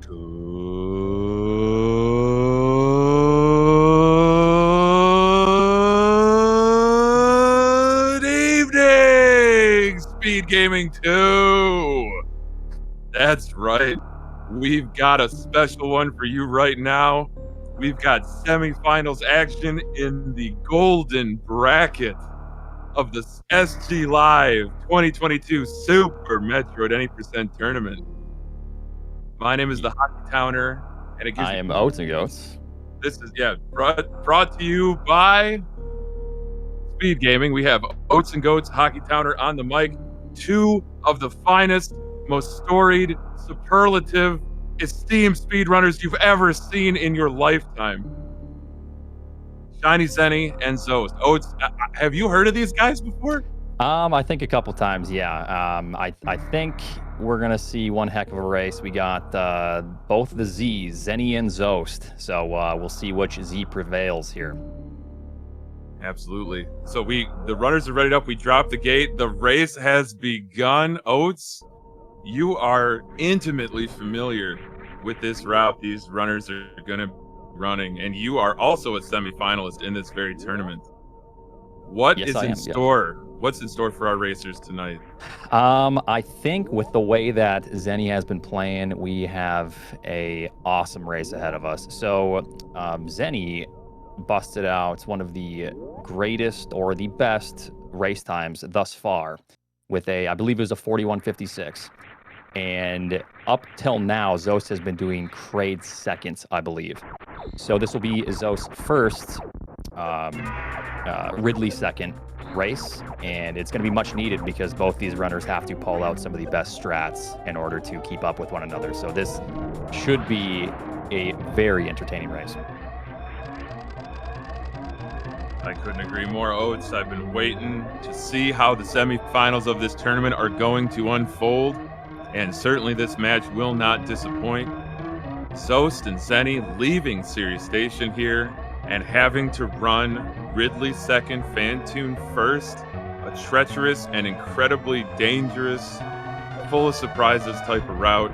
Good evening, Speed Gaming 2. That's right. We've got a special one for you right now. We've got semifinals action in the golden bracket of the SGLive 2022 Super Metroid Any Percent Tournament. My name is the Hockey Towner, and it gives I am Oats and Goats. This is brought to you by Speed Gaming. We have Oats and Goats, Hockey Towner on the mic. Two of the finest, most storied, superlative, esteemed speedrunners you've ever seen in your lifetime. ShinyZeni and Zoast. Oats, have you heard of these guys before? I think a couple times, yeah. I think we're gonna see one heck of a race. We got both the Z's, Zeni and Zoast. So we'll see which Z prevails here. Absolutely. So the runners are ready up. We dropped the gate. The race has begun. Oats, you are intimately familiar with this route these runners are gonna be running, and you are also a semifinalist in this very tournament. What is in store? What's in store for our racers tonight? I think with the way that Zeni has been playing, we have a awesome race ahead of us. So Zeni busted out one of the greatest or the best race times thus far with I believe it was a 41:56. And up till now, Zoast has been doing Kraid seconds, I believe. So this will be Zoast's first Ridley second race, and it's going to be much needed because both these runners have to pull out some of the best strats in order to keep up with one another. So this should be a very entertaining race. I couldn't agree more, Oats. I've been waiting to see how the semifinals of this tournament are going to unfold, and certainly this match will not disappoint. Zoast and Zeni leaving Series Station here and having to run Ridley second, Phantoon first, a treacherous and incredibly dangerous, full of surprises type of route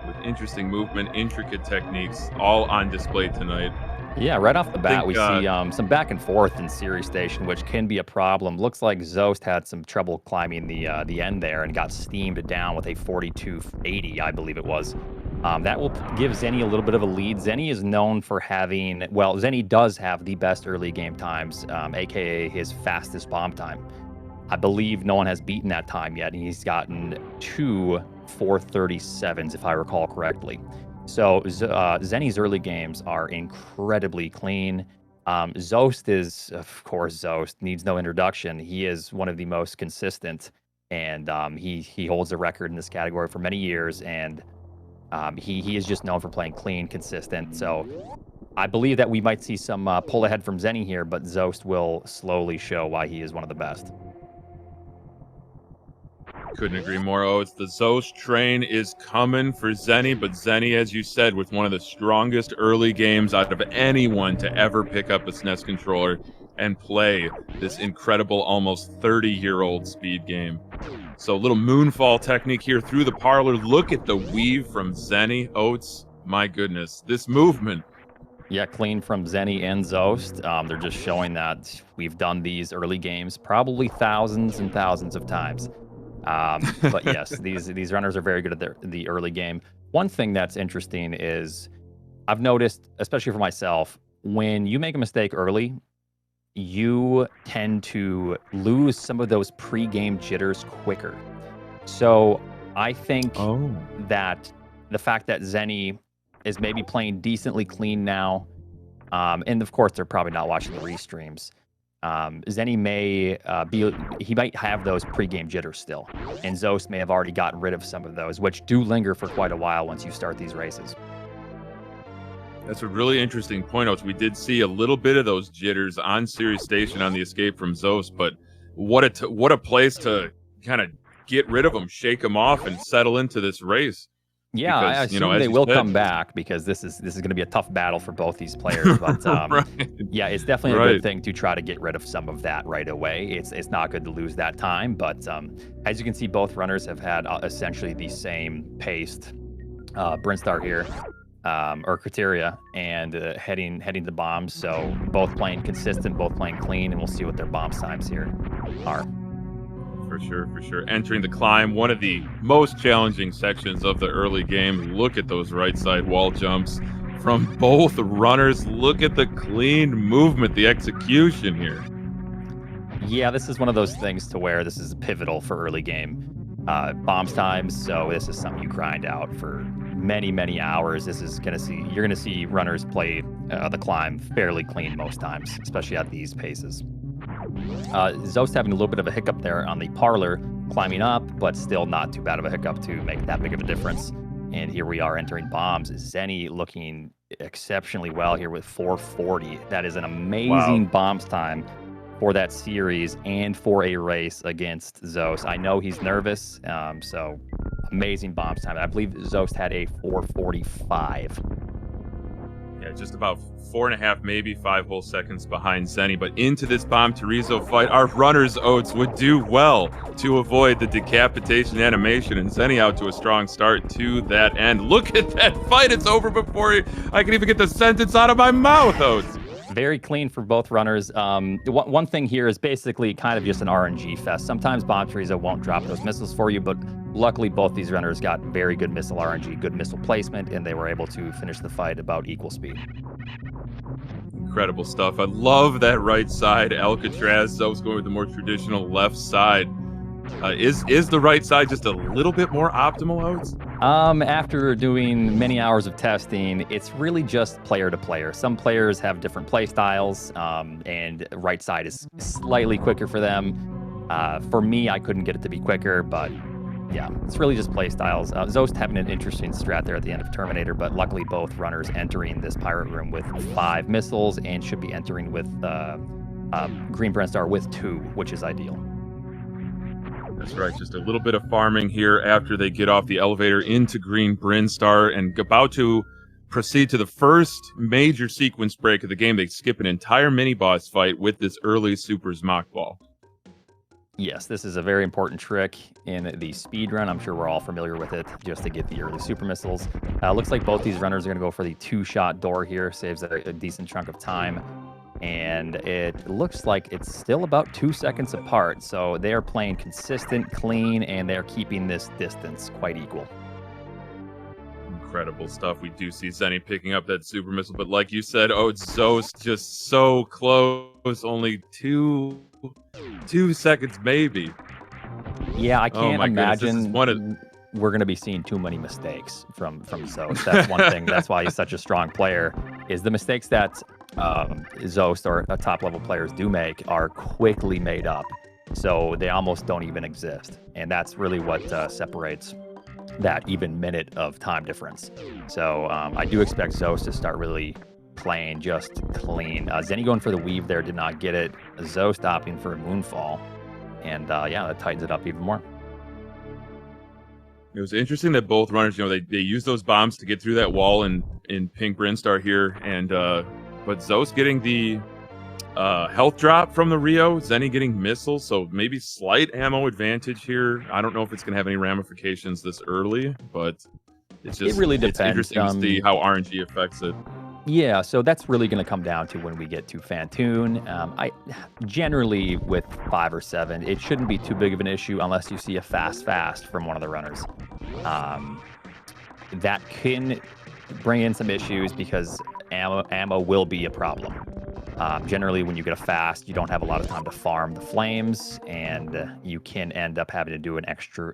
with interesting movement, intricate techniques, all on display tonight. Yeah, right off the bat, we see some back and forth in Series Station, which can be a problem. Looks like Zoast had some trouble climbing the end there and got steamed down with a 42:80, I believe it was. That will give Zeni a little bit of a lead. Zeni is known for having, well, Zeni does have the best early game times, aka his fastest bomb time. I believe no one has beaten that time yet, and he's gotten 2 4:37s, if I recall correctly. So Zeni's early games are incredibly clean. Zoast is, of course, Zoast needs no introduction. He is one of the most consistent, and he holds a record in this category for many years, and he is just known for playing clean, consistent. So I believe that we might see some pull ahead from Zeni here, but Zoast will slowly show why he is one of the best. Couldn't agree more, Oats. The Zoast train is coming for Zeni, but Zeni, as you said, with one of the strongest early games out of anyone to ever pick up a SNES controller and play this incredible, almost 30-year-old speed game. So a little moonfall technique here through the parlor. Look at the weave from Zeni. Oats, my goodness, this movement. Yeah, clean from Zeni and Zoast. They're just showing that we've done these early games probably thousands and thousands of times. But yes, these runners are very good at the early game. One thing that's interesting is I've noticed, especially for myself, when you make a mistake early, you tend to lose some of those pre-game jitters quicker. So I think that the fact that Zeni is maybe playing decently clean now, and of course they're probably not watching the restreams. Zeni may he might have those pre-game jitters still, and Zoast may have already gotten rid of some of those, which do linger for quite a while once you start these races. That's a really interesting point, Oats. We did see a little bit of those jitters on Series Station on the escape from Zoast, but what a place to kind of get rid of them, shake them off, and settle into this race. Yeah, because, I assume they will come back because this is going to be a tough battle for both these players. But right. Yeah, it's definitely a good thing to try to get rid of some of that right away. It's not good to lose that time, but as you can see, both runners have had essentially the same paced Brinstar here, or Criteria, and heading to bombs. So both playing consistent, both playing clean, and we'll see what their bombs times here are. For sure, for sure. Entering the climb, one of the most challenging sections of the early game. Look at those right side wall jumps from both runners. Look at the clean movement, the execution here. Yeah, this is one of those things to where this is pivotal for early game bombs times. So this is something you grind out for many hours. You're gonna see runners play the climb fairly clean most times, especially at these paces. Zoast having a little bit of a hiccup there on the parlor, climbing up, but still not too bad of a hiccup to make that big of a difference. And here we are entering bombs. Zeni looking exceptionally well here with 440. That is an amazing bombs time for that series and for a race against Zoast. I know he's nervous, so amazing bombs time. I believe Zoast had a 445. Yeah, just about 4.5, maybe 5 whole seconds behind Zeni. But into this bomb Terizo fight, our runners, Oats, would do well to avoid the decapitation animation. And Zeni out to a strong start to that end. Look at that fight. It's over before I can even get the sentence out of my mouth, Oats. Very clean for both runners. One thing here is basically kind of just an RNG fest. Sometimes Bomb Terizo won't drop those missiles for you, but luckily both these runners got very good missile RNG, good missile placement, and they were able to finish the fight about equal speed. Incredible stuff. I love that right side Alcatraz. Zoast going with the more traditional left side. Is the right side just a little bit more optimal, Oats? After doing many hours of testing, it's really just player to player. Some players have different play styles, and right side is slightly quicker for them. For me, I couldn't get it to be quicker, but yeah, it's really just play styles. Zoast having an interesting strat there at the end of Terminator, but luckily both runners entering this pirate room with 5 missiles and should be entering with Green Brinstar with 2, which is ideal. That's right. Just a little bit of farming here after they get off the elevator into Green Brinstar and about to proceed to the first major sequence break of the game. They skip an entire mini-boss fight with this early Super's Mock Ball. Yes, this is a very important trick in the speed run. I'm sure we're all familiar with it just to get the early super missiles. Looks like both these runners are going to go for the 2-shot door here. Saves a decent chunk of time. And it looks like it's still about 2 seconds apart. So they are playing consistent, clean, and they're keeping this distance quite equal. Incredible stuff. We do see Zeni picking up that super missile, but like you said, Zoast just so close. Only two seconds, maybe. Yeah, I can't imagine we're going to be seeing too many mistakes from Zoast. That's one thing. That's why he's such a strong player, is the mistakes that Zoast or top level players do make are quickly made up, so they almost don't even exist, and that's really what separates that even minute of time difference. So I do expect Zoast to start really playing just clean. Zeni going for the weave there, did not get it. Zoast opting for a moonfall, and yeah, that tightens it up even more. It was interesting that both runners, they use those bombs to get through that wall in Pink Brinstar here, and but Zoast getting the health drop from the Rio, Zeni getting missiles, so maybe slight ammo advantage here. I don't know if it's going to have any ramifications this early, but it really depends. It's interesting to see how RNG affects it. Yeah, so that's really going to come down to when we get to Phantoon. I generally with 5 or 7, it shouldn't be too big of an issue unless you see a fast from one of the runners. That can bring in some issues because ammo will be a problem. Generally, when you get a fast, you don't have a lot of time to farm the flames, and you can end up having to do an extra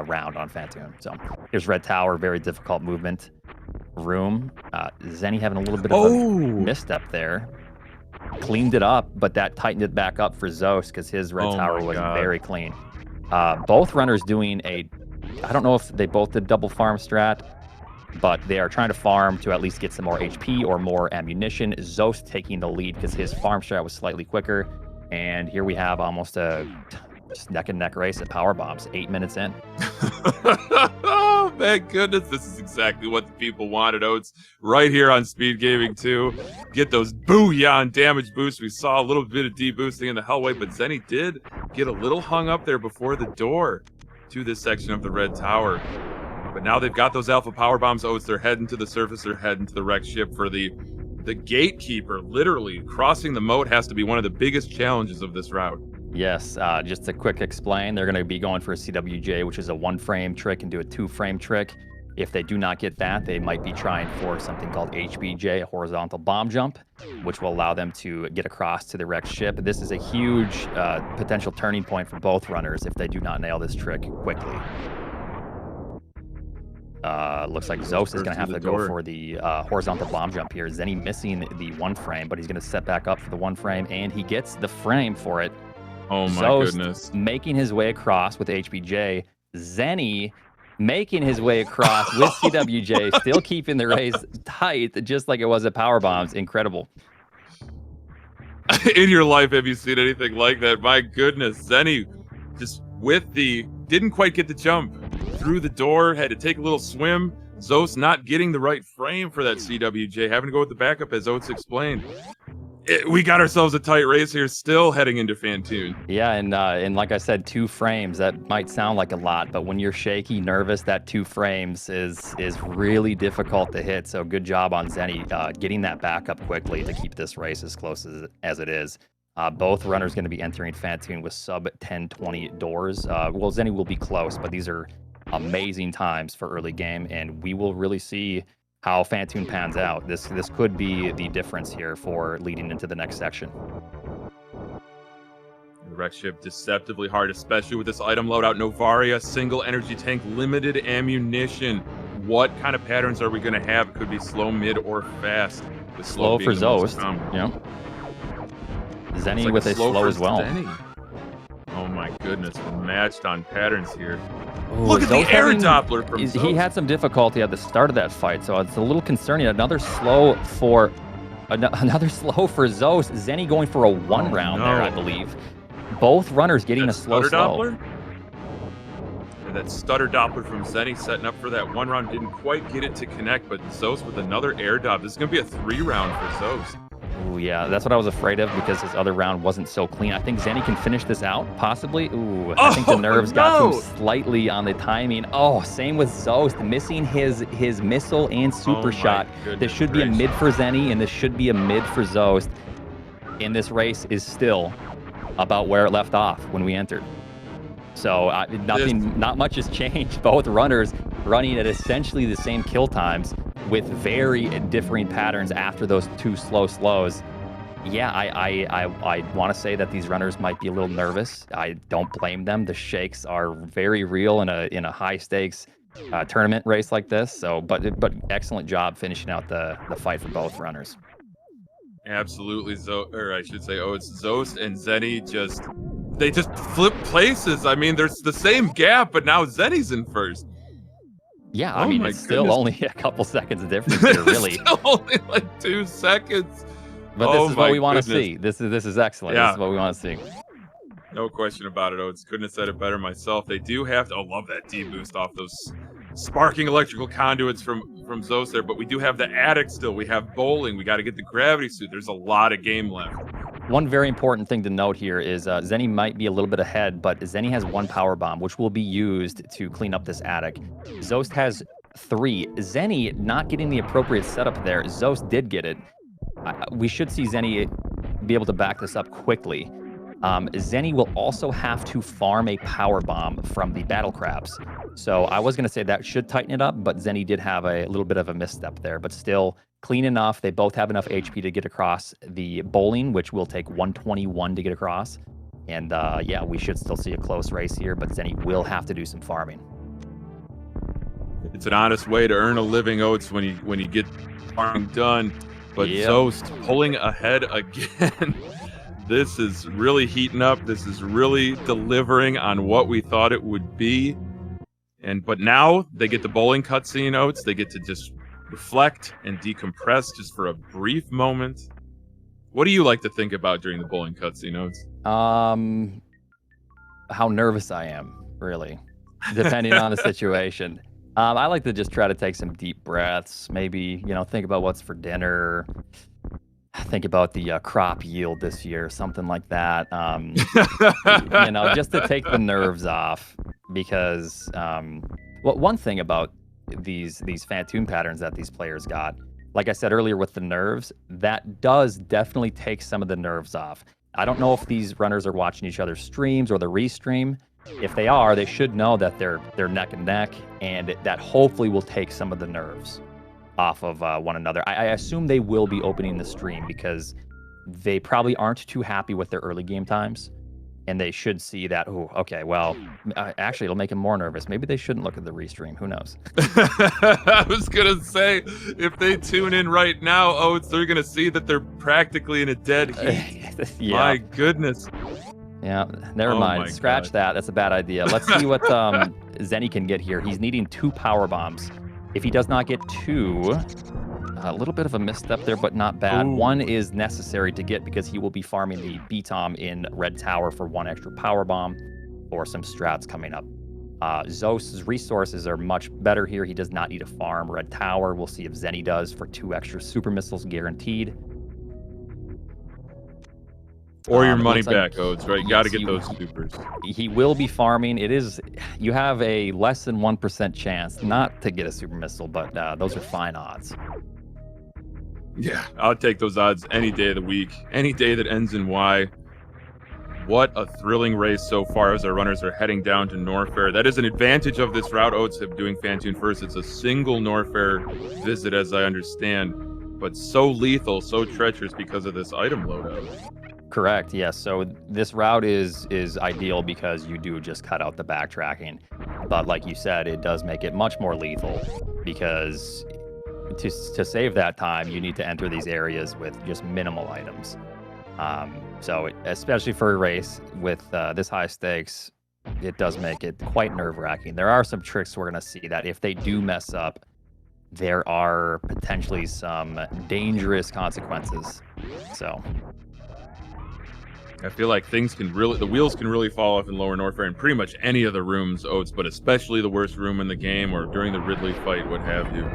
round on Phantoon. So here's Red Tower, very difficult movement room. Zeni having a little bit of a misstep there. Cleaned it up, but that tightened it back up for Zoast because his Red Tower was very clean. Both runners doing I don't know if they both did double farm strat, but they are trying to farm to at least get some more HP or more ammunition. Zoast taking the lead because his farm strat was slightly quicker. And here we have almost a just neck and neck race at power bombs, 8 minutes in. Oh, thank goodness. This is exactly what the people wanted, Oats, right here on SpeedGaming 2. Get those booyah damage boosts. We saw a little bit of deboosting in the Hellway, but Zeni did get a little hung up there before the door to this section of the Red Tower. But now they've got those alpha power bombs. Oats, they're heading to the surface. They're heading to the wrecked ship for the gatekeeper. Literally, crossing the moat has to be one of the biggest challenges of this route. Yes, just a quick explain. They're going to be going for a CWJ, which is a 1-frame trick, and do a 2-frame trick. If they do not get that, they might be trying for something called HBJ, a horizontal bomb jump, which will allow them to get across to the wrecked ship. This is a huge potential turning point for both runners if they do not nail this trick quickly. Looks like Zoast is going to have to go for the horizontal bomb jump here. Zeni missing the 1-frame, but he's going to set back up for the 1-frame, and he gets the frame for it. Oh my Zoast goodness. making his way across with HBJ. Zeni making his way across with CWJ, still keeping the race tight, just like it was at Power Bombs. Incredible. In your life, have you seen anything like that? My goodness. Zeni just didn't quite get the jump. Through the door, had to take a little swim. Zoast not getting the right frame for that CWJ, having to go with the backup, as Oats explained. We got ourselves a tight race here, still heading into Phantoon. Yeah, and like I said, 2 frames, that might sound like a lot, but when you're shaky, nervous, that 2 frames is really difficult to hit. So good job on Zeni getting that back up quickly to keep this race as close as it is. Both runners going to be entering Phantoon with sub 1020 doors. Well, Zeni will be close, but these are amazing times for early game, and we will really see how Phantoon pans out. This could be the difference here for leading into the next section. The wreck ship deceptively hard, especially with this item loadout. Novaria, single energy tank, limited ammunition. What kind of patterns are we going to have? It could be slow, mid, or fast. With slow for Zoast. Yeah. Zeni with a slow as well. Zeni. Oh my goodness, we're matched on patterns here. Ooh, look at the air Doppler from Zoast. He had some difficulty at the start of that fight, so it's a little concerning. Another slow for Zoast. Zeni going for a 1 round there, I believe. Both runners getting a slow. Doppler? And that stutter Doppler from Zeni setting up for that 1 round. Didn't quite get it to connect, but Zoast with another air dop. This is going to be a 3 round for Zoast. Ooh, yeah, that's what I was afraid of because his other round wasn't so clean. I think Zeni can finish this out, possibly. Ooh, I think the nerves got to him slightly on the timing. Oh, same with Zoast, missing his missile and super shot. This should be a mid for Zeni, and this should be a mid for Zoast. And this race is still about where it left off when we entered. So not much has changed. Both runners running at essentially the same kill times with very differing patterns after those 2 slows. Yeah, I want to say that these runners might be a little nervous. I don't blame them. The shakes are very real in a high stakes tournament race like this. So, but excellent job finishing out the fight for both runners. Absolutely, it's Zoast and Zeni just flip places. I mean, there's the same gap, but now Zeni's in first. Yeah, I mean, it's still only a couple seconds of difference here, really. Still only like 2 seconds. But this is what we want to see. This is excellent. Yeah. This is what we want to see. No question about it, Oats. Couldn't have said it better myself. They do have to. I love that D-boost off those sparking electrical conduits from Zoast there. But we do have the attic still. We have bowling. We got to get the gravity suit. There's a lot of game left. One very important thing to note here is Zeni might be a little bit ahead, but Zeni has 1 power bomb, which will be used to clean up this attic. Zoast has 3. Zeni not getting the appropriate setup there. Zoast did get it. We should see Zeni be able to back this up quickly. Zeni will also have to farm a power bomb from the battle crabs. So I was going to say that should tighten it up, but Zeni did have a little bit of a misstep there, but still clean enough. They both have enough HP to get across the bowling, which will take 121 to get across. And yeah, we should still see a close race here, but Zeni will have to do some farming. It's an honest way to earn a living, Oats, when you get farming done. But Zoast pulling ahead again. This is really heating up. This is really delivering on what we thought it would be. But now they get the bowling cutscene, Oats. They get to just reflect and decompress just for a brief moment. What do you like to think about during the bowling cutscene, Oats? How nervous I am, really, depending on the situation. I like to just try to take some deep breaths. Maybe, think about what's for dinner. Think about the crop yield this year, something like that. Just to take the nerves off. Because one thing about these Phantoon patterns that these players got. Like I said earlier with the nerves, that does definitely take some of the nerves off. I don't know if these runners are watching each other's streams or the restream. If they are, they should know that they're neck and neck, and that hopefully will take some of the nerves off of one another. I assume they will be opening the stream because they probably aren't too happy with their early game times. And they should see that, oh, okay, well, actually, it'll make them more nervous. Maybe they shouldn't look at the restream. Who knows? I was going to say, if they tune in right now, Oates, they're going to see that they're practically in a dead heat. Yeah. My goodness. Yeah, never mind. Scratch that. That's a bad idea. Let's see what Zeni can get here. He's needing 2 power bombs. If he does not get 2... a little bit of a misstep there, but not bad. Ooh. 1 is necessary to get because he will be farming the B-Tom in Red Tower for 1 extra power bomb or some strats coming up. Zoast's resources are much better here. He does not need to farm Red Tower. We'll see if Zeni does for 2 extra super missiles guaranteed. Or your money back, Oates, right? You got to get those supers. He will be farming. You have a less than 1% chance not to get a super missile, but those are fine odds. Yeah, I'll take those odds any day of the week, any day that ends in Y. What a thrilling race so far as our runners are heading down to Norfair. That is an advantage of this route, Oates, of doing Phantoon first. It's a single Norfair visit, as I understand, but so lethal, so treacherous because of this item loadout. Correct, yes. So this route is ideal because you do just cut out the backtracking. But like you said, it does make it much more lethal because to save that time, you need to enter these areas with just minimal items. So especially for a race with this high stakes, it does make it quite nerve-wracking. There are some tricks we're going to see that if they do mess up, there are potentially some dangerous consequences. So I feel like the wheels can really fall off in Lower Norfair in pretty much any of the rooms, Oates, but especially the worst room in the game or during the Ridley fight, what have you.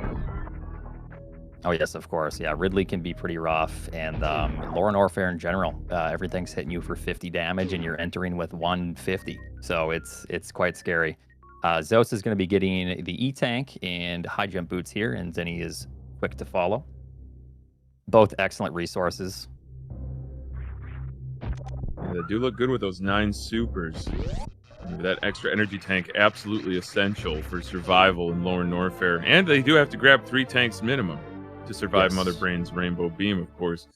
Oh, yes, of course. Yeah, Ridley can be pretty rough. And Lower Norfair in general, everything's hitting you for 50 damage and you're entering with 150. So it's quite scary. Zoast is going to be getting the E-Tank and high jump boots here, and Zeni is quick to follow. Both excellent resources. Yeah, they do look good with those 9 supers. That extra energy tank absolutely essential for survival in Lower Norfair. And they do have to grab 3 tanks minimum to survive Mother Brain's Rainbow Beam, of course.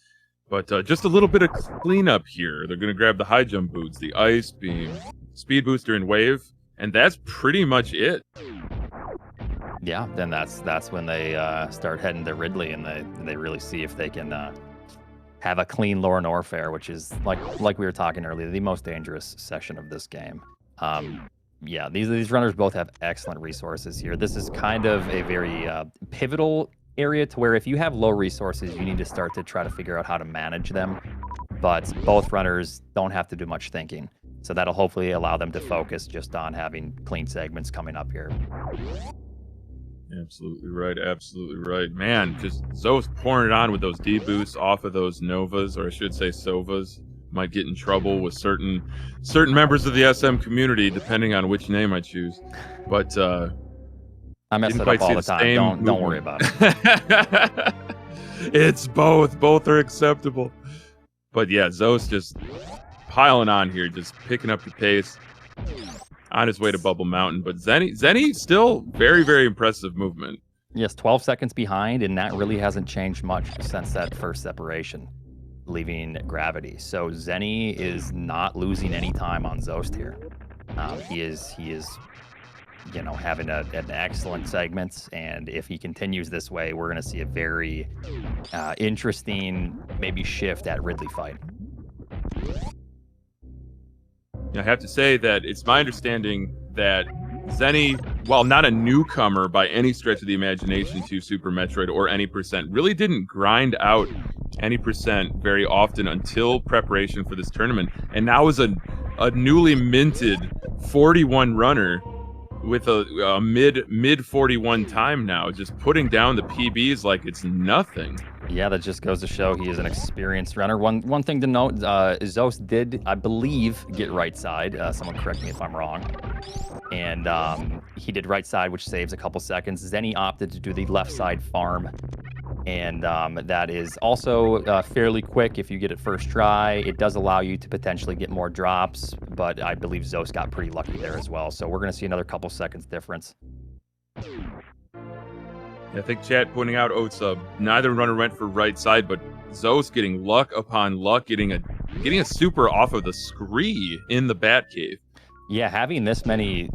But just a little bit of cleanup here. They're going to grab the high jump boots, the ice beam, speed booster, and wave, and that's pretty much it. Yeah, then that's when they start heading to Ridley, and they really see if they can have a clean Lower Norfair, which is like we were talking earlier, the most dangerous section of this game. Yeah, these runners both have excellent resources here. This is kind of a very pivotal area to where if you have low resources, you need to start to try to figure out how to manage them. But both runners don't have to do much thinking. So that'll hopefully allow them to focus just on having clean segments coming up here. Absolutely right, absolutely right. Man, just Zoast pouring it on with those D-boosts off of those Novas, or I should say Sovas. Might get in trouble with certain members of the SM community, depending on which name I choose. But I mess it up all the time. Don't worry about it. It's both. Both are acceptable. But yeah, Zoast just piling on here, just picking up the pace on his way to Bubble Mountain. But Zeni still very, very impressive movement. Yes, 12 seconds behind, and that really hasn't changed much since that first separation, leaving Gravity. So Zeni is not losing any time on Zoast here. He is having an excellent segments, and if he continues this way, we're going to see a very interesting maybe shift at Ridley fight. I have to say that it's my understanding that Zeni, while not a newcomer by any stretch of the imagination to Super Metroid or any percent, really didn't grind out any percent very often until preparation for this tournament, and now is a newly minted 41 runner with a mid 41 time now, just putting down the PBs like it's nothing. Yeah, that just goes to show he is an experienced runner. One thing to note, Zoast did, I believe, get right side. Someone correct me if I'm wrong. And he did right side, which saves a couple seconds. Zeni opted to do the left side farm. And that is also fairly quick if you get it first try. It does allow you to potentially get more drops, but I believe Zoast got pretty lucky there as well. So we're going to see another couple seconds difference. I think chat pointing out Oats, neither runner went for right side, but Zoast getting luck upon luck, getting a super off of the scree in the Batcave. Yeah, having this many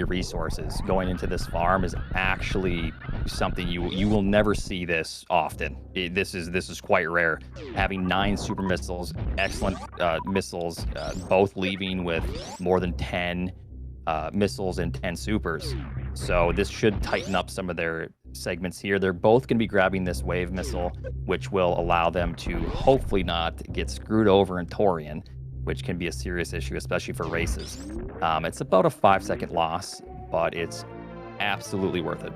resources going into this farm is actually something you will never see this often. This is quite rare. Having 9 super missiles, excellent missiles, both leaving with more than 10 missiles and 10 supers. So this should tighten up some of their segments here. They're both going to be grabbing this wave missile, which will allow them to hopefully not get screwed over in Torian, which can be a serious issue, especially for races. It's about a 5-second loss, but it's absolutely worth it.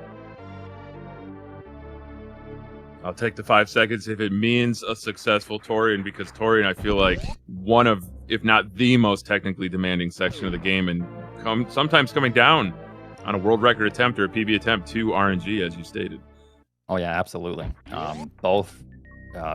I'll take the 5 seconds if it means a successful Torian, because Torian, I feel like, one of, if not the most technically demanding section of the game, and sometimes coming down on a world record attempt or a PB attempt to RNG, as you stated. Oh, yeah, absolutely. Both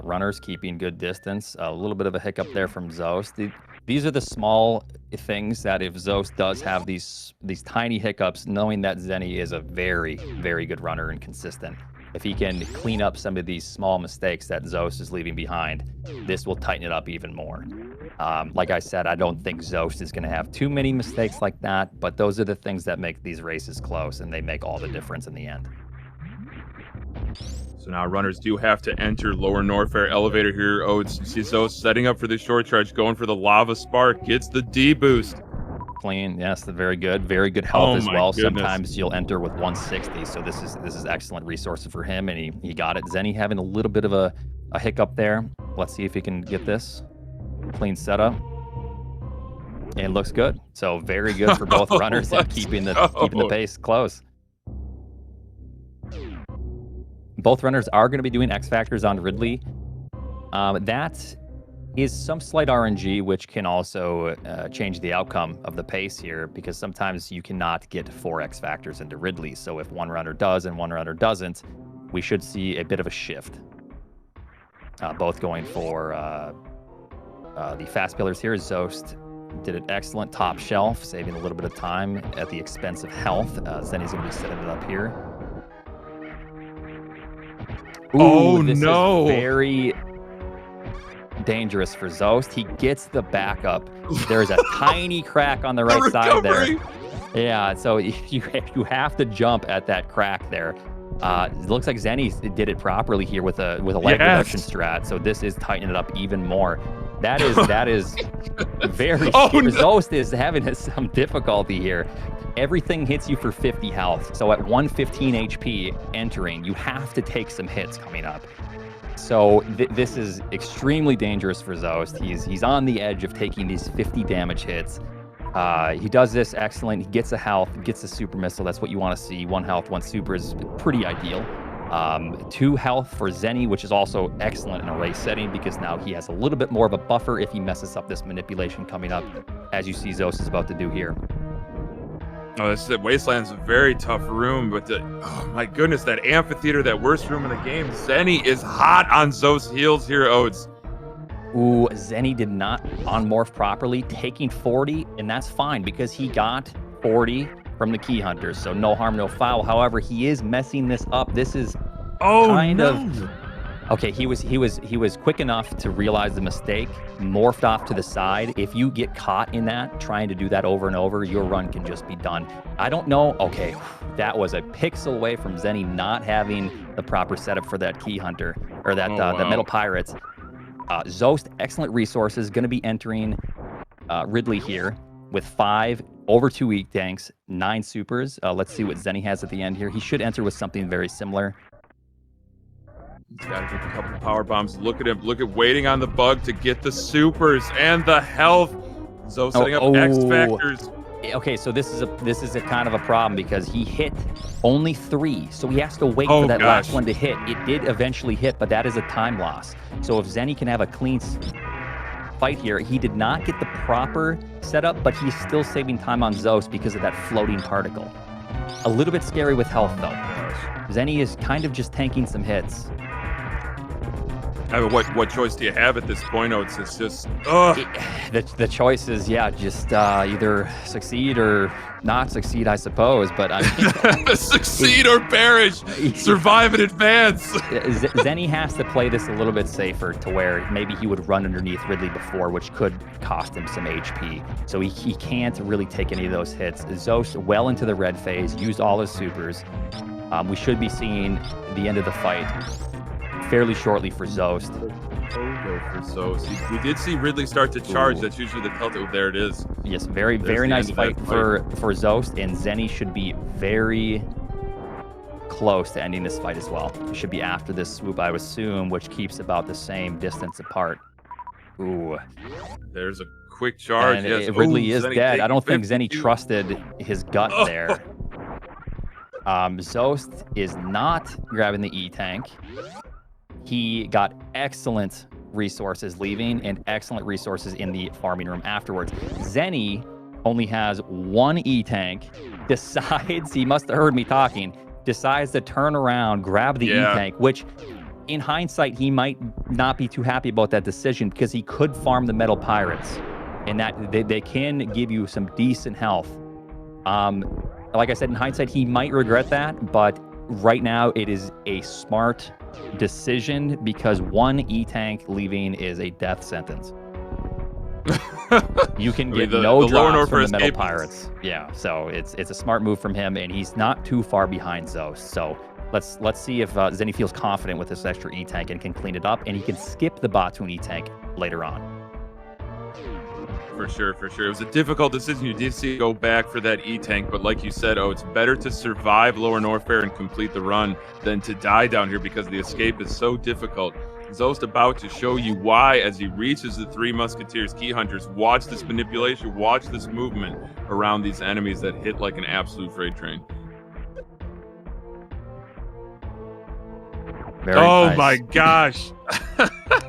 runners keeping good distance. A little bit of a hiccup there from Zoast. These are the small things that if Zoast does have these tiny hiccups, knowing that Zeni is a very, very good runner and consistent, if he can clean up some of these small mistakes that Zoast is leaving behind, this will tighten it up even more. Like I said, I don't think Zoast is going to have too many mistakes like that, but those are the things that make these races close, and they make all the difference in the end. So now runners do have to enter lower Norfair elevator here. Oats, you see Zoast setting up for the short charge, going for the lava spark, gets the D boost. Clean, yes, very good health as well. Goodness. Sometimes you'll enter with 160, so this is excellent resources for him, and he got it. Zeni having a little bit of a hiccup there. Let's see if he can get this. Clean setup. And looks good. So very good for both runners and keeping the pace close. Both runners are going to be doing X Factors on Ridley. That is some slight RNG, which can also change the outcome of the pace here, because sometimes you cannot get 4 X Factors into Ridley. So if one runner does and one runner doesn't, we should see a bit of a shift. Both going for the fast pillars here. Zoast did an excellent top shelf, saving a little bit of time at the expense of health. Zeni's going to be setting it up here. Ooh, this is very dangerous for Zoast. He gets the backup. There's a tiny crack on the right side there. Yeah, so you have to jump at that crack there. It looks like Zeni did it properly here with a leg reduction strat. So this is tightening it up even more. That is very. Zoast is having some difficulty here. Everything hits you for 50 health. So at 115 HP entering, you have to take some hits coming up. So this is extremely dangerous for Zoast. He's on the edge of taking these 50 damage hits. He does this excellent. He gets a health, gets a super missile. That's what you want to see. 1 health, 1 super is pretty ideal. 2 health for Zeni, which is also excellent in a race setting, because now he has a little bit more of a buffer if he messes up this manipulation coming up, as you see Zoast is about to do here. Oh, this Wasteland's a very tough room, but oh my goodness, that amphitheater, that worst room in the game. Zeni is hot on Zoast's heels here, Oats. Ooh, Zeni did not on-morph properly, taking 40, and that's fine because he got 40 from the Key Hunters, so no harm, no foul. However, he is messing this up. This is kind of... Okay, he was quick enough to realize the mistake, morphed off to the side. If you get caught in that, trying to do that over and over, your run can just be done. I don't know. Okay, that was a pixel away from Zeni not having the proper setup for that Key Hunter, or that the Metal Pirates. Zoast, excellent resources, going to be entering Ridley here with 5 over 2 weak tanks, 9 supers. Let's see what Zeni has at the end here. He should enter with something very similar. He's got to get a couple of power bombs. Look at him. Look at waiting on the bug to get the supers and the health. Zoast setting up X Factors. Okay, so this is a kind of a problem because he hit only 3, so he has to wait Oh, for that gosh. last one to hit. It did eventually hit, but that is a time loss. So if Zeni can have a clean fight here, he did not get the proper setup, but he's still saving time on Zoast because of that floating particle. A little bit scary with health, though. Zeni is kind of just tanking some hits. I mean, what choice do you have at this point? Oh, it's just the choice is just either succeed or not succeed, I suppose. But I mean, succeed or perish, survive in advance. Zeni has to play this a little bit safer to where maybe he would run underneath Ridley before, which could cost him some HP. So he can't really take any of those hits. Zoast well into the red phase, used all his supers. We should be seeing the end of the fight fairly shortly for Zoast. For Zoast. We did see Ridley start to charge. Ooh. That's usually the telltale. There it is. Yes, very nice fight for Zoast, and Zeni should be very close to ending this fight as well. It should be after this swoop, I would assume, which keeps about the same distance apart. Ooh. There's a quick charge. And yes. Ridley is dead. I don't think Zeni trusted his gut there. Zoast is not grabbing the E-Tank. He got excellent resources leaving and excellent resources in the farming room afterwards. Zeni only has 1 E-Tank, decides, he must have heard me talking, decides to turn around, grab the E-Tank, which in hindsight, he might not be too happy about that decision because he could farm the Metal Pirates and that they can give you some decent health. Like I said, in hindsight, he might regret that, but right now it is a smart decision because 1 E-Tank leaving is a death sentence. You can get no drops from the Metal Pirates. Yeah, so it's a smart move from him, and he's not too far behind Zoast. So let's see if Zeni feels confident with this extra E-Tank and can clean it up, and he can skip the Phantoon E-Tank later on. For sure. It was a difficult decision. You did see go back for that E-Tank, but like you said, it's better to survive Lower Norfair and complete the run than to die down here because the escape is so difficult. Zoast about to show you why as he reaches the 3 Musketeers Key Hunters. Watch this manipulation, watch this movement around these enemies that hit like an absolute freight train. Very nice. My gosh.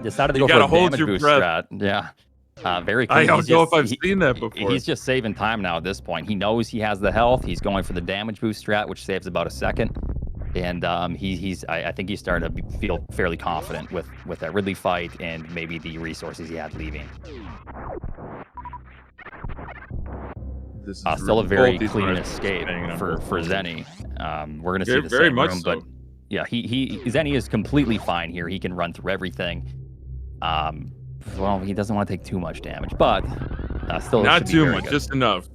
Decided to go for a damage boost strat. Yeah. Very clean. I don't know if I've seen that before. He's just saving time now at this point. He knows he has the health. He's going for the damage boost strat, which saves about a second. And I think he's starting to feel fairly confident with that Ridley fight and maybe the resources he had leaving. This is still a very clean escape for Zeni. We're going to see the same room, but yeah, Zeni is completely fine here. He can run through everything. Well, he doesn't want to take too much damage, but still not too much, good. Just enough.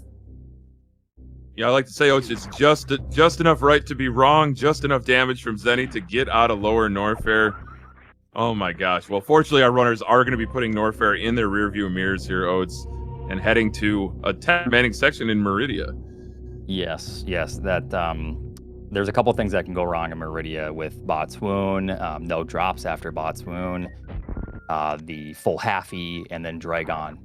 Yeah, I like to say, it's just enough right to be wrong, just enough damage from Zeni to get out of Lower Norfair. Oh my gosh. Well, fortunately, our runners are going to be putting Norfair in their rearview mirrors here, Oates, and heading to a 10-manning section in Meridia. Yes. That there's a couple things that can go wrong in Meridia with Botswoon, no drops after Botswoon. The full halfy and then Dragon.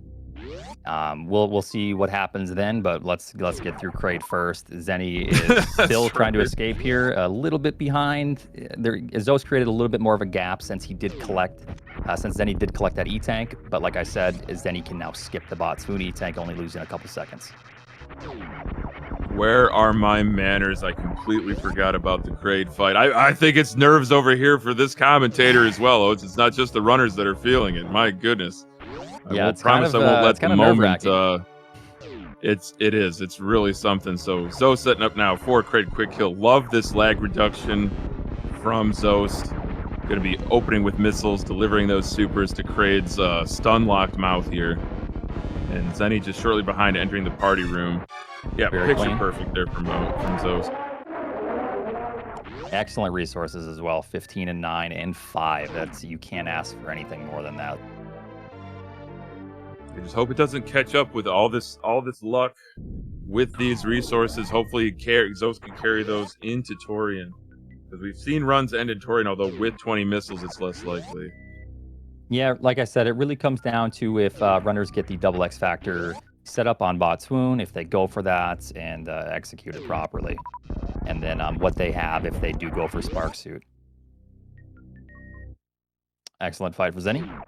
We'll see what happens then, but let's get through Kraid first. Zeni is still trying to escape here, a little bit behind. Zoast created a little bit more of a gap since Zeni did collect that E-Tank, but like I said, Zeni can now skip the Botswoon E-Tank, only losing a couple seconds. Where are my manners? I completely forgot about the Kraid fight. I think it's nerves over here for this commentator as well. It's not just the runners that are feeling it. My goodness. Yeah, I promise I won't let the moment. It is. It's really something. So Zoast setting up now for Kraid quick kill. Love this lag reduction from Zoast. Going to be opening with missiles, delivering those supers to Kraid's stun-locked mouth here. And Zeni just shortly behind, entering the party room. Yeah, very picture clean. Perfect there from Zoast. Excellent resources as well. 15 and 9 and 5. You can't ask for anything more than that. I just hope it doesn't catch up with all this luck with these resources. Hopefully, Zoast can carry those into Torian, because we've seen runs end in Torian. Although with 20 missiles, it's less likely. Yeah, like I said, it really comes down to if runners get the double X Factor set up on Phantoon if they go for that and execute it properly. And then what they have if they do go for Spark Suit. Excellent fight for Zenny.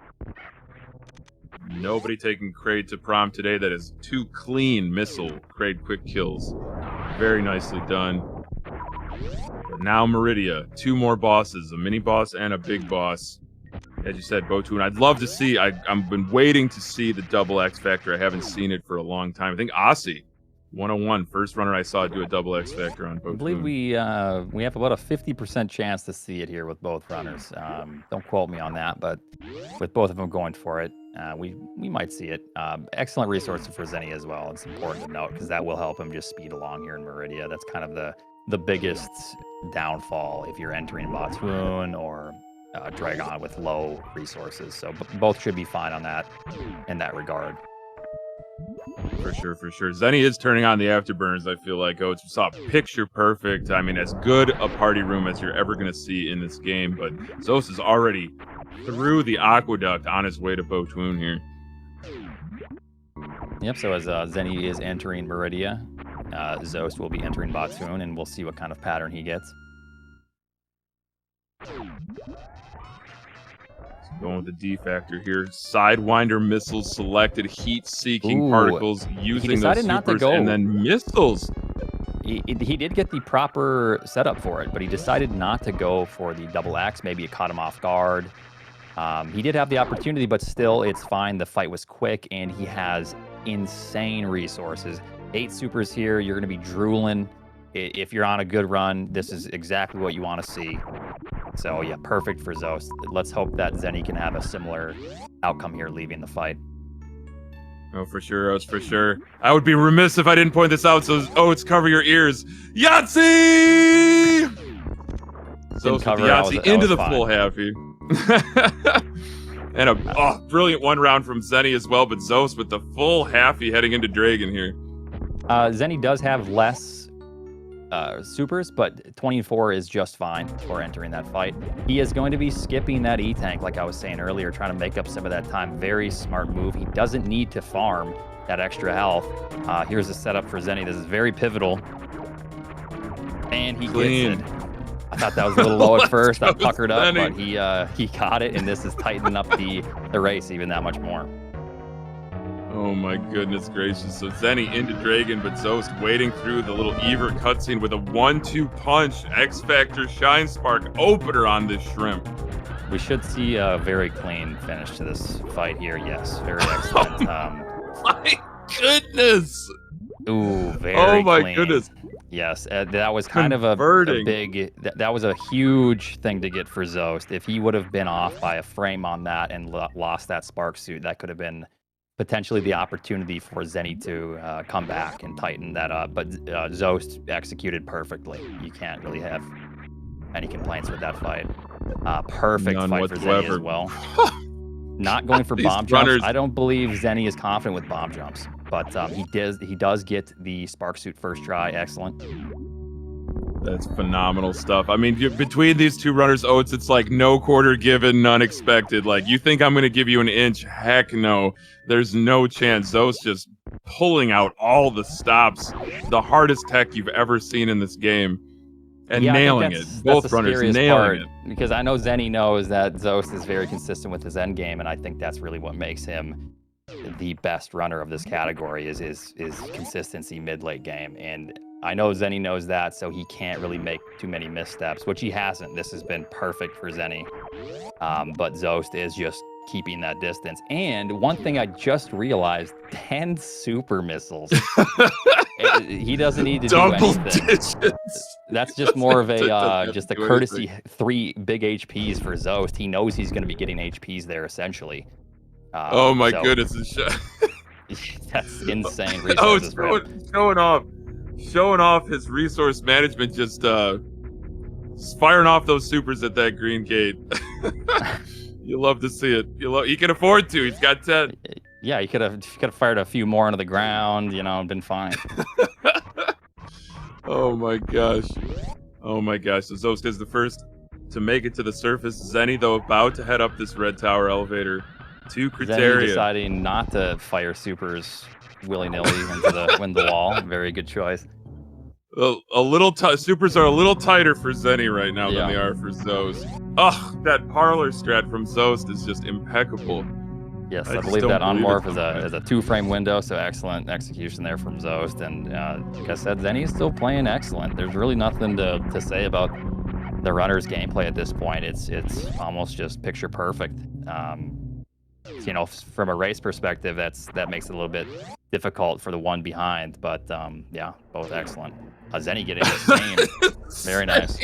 Nobody taking Kraid to prom today. That is 2 clean missile Kraid quick kills. Very nicely done. But now Meridia. 2 more bosses. A mini boss and a big boss. As you said, Phantoon. I'd love to see. I've been waiting to see the double X Factor. I haven't seen it for a long time. I think Aussie, 101, first runner I saw do a double X Factor on Phantoon. I believe we have about a 50% chance to see it here with both runners. Don't quote me on that, but with both of them going for it, we might see it. Excellent resource for Zenny as well. It's important to note because that will help him just speed along here in Meridia. That's kind of the biggest downfall if you're entering Phantoon or Dragon with low resources. So both should be fine on that in that regard. For sure, for sure. Zenny is turning on the afterburners, I feel like. Oh, it's saw picture perfect. I mean, as good a party room as you're ever going to see in this game. But Zoast is already through the aqueduct on his way to Phantoon here. Yep, so as Zenny is entering Meridia, Zoast will be entering Phantoon, and we'll see what kind of pattern he gets. Going with the D factor here. Sidewinder missiles selected, heat-seeking particles using those supers, not to go. And then missiles. He did get the proper setup for it, but he decided not to go for the double X. Maybe it caught him off guard. He did have the opportunity, but still, it's fine. The fight was quick, and he has insane resources. 8 supers here. You're going to be drooling. If you're on a good run, this is exactly what you want to see. So, yeah, perfect for Zoast. Let's hope that Zenny can have a similar outcome here leaving the fight. Oh, for sure, Oats, for sure. I would be remiss if I didn't point this out, so Oats, cover your ears. Yahtzee! Zoast with the Yahtzee into the full halfie. And a brilliant one round from Zenny as well, but Zoast with the full halfie heading into Dragon here. Zenny does have less supers, but 24 is just fine for entering that fight. He is going to be skipping that E-Tank, like I was saying earlier, trying to make up some of that time. Very smart move. He doesn't need to farm that extra health. Here's the setup for Zenny. This is very pivotal. And he gets it. I thought that was a little low at first. I puckered up, but he got it, and this is tightening up the race even that much more. Oh my goodness gracious. So Zenny into Dragon, but Zoast waiting through the little Evert cutscene with a 1-2 punch X-Factor Shine Spark opener on this shrimp. We should see a very clean finish to this fight here. Yes, very excellent. My goodness. Ooh, very Oh my clean. goodness. Yes, that was kind of a big, that was a huge thing to get for Zoast. If he would have been off by a frame on that and lost that Spark Suit, that could have been potentially the opportunity for Zenny to come back and tighten that up. But Zoast executed perfectly. You can't really have any complaints with that fight. Perfect None fight whatsoever. for Zenny as well. Not going for bomb jumps. I don't believe Zenny is confident with bomb jumps, but he does get the Spark Suit first try. Excellent. That's phenomenal stuff. I mean, between these two runners, Oats, it's like no quarter given, none expected. Like, you think I'm going to give you an inch? Heck no. There's no chance. Zoast just pulling out all the stops. The hardest tech you've ever seen in this game. And nailing it. Both runners nailing it. Because I know Zenny knows that Zoast is very consistent with his end game, and I think that's really what makes him the best runner of this category is consistency mid-late game. And I know Zenny knows that, so he can't really make too many missteps, which he hasn't. This has been perfect for Zenny. But Zoast is just keeping that distance. And one thing I just realized, 10 super missiles. He doesn't need to do anything. Digits. That's just more of a just a courtesy 3 big HPs for Zoast. He knows he's going to be getting HPs there essentially. Oh my goodness. That's insane resources. Showing off his resource management, just firing off those supers at that green gate. You love to see it. He can afford to. He's got 10. Yeah, he could have fired a few more into the ground, and been fine. Oh my gosh. Oh my gosh. So Zoast is the first to make it to the surface. Zenny, though, about to head up this red tower elevator to Criteria. Zenny deciding not to fire supers willy-nilly into the wall. Very good choice. A little supers are a little tighter for Zeni right now than Yeah. they are for Zoast. Ugh, that parlor strat from Zoast is just impeccable. Yes, I I just believe don't that believe on-morph it. is a 2-frame window, so excellent execution there from Zoast. And like I said, Zeni's still playing excellent. There's really nothing to say about the runner's gameplay at this point. It's almost just picture perfect. You know, from a race perspective, that makes it a little bit difficult for the one behind. But yeah, both excellent. Zeni getting the same. Very nice.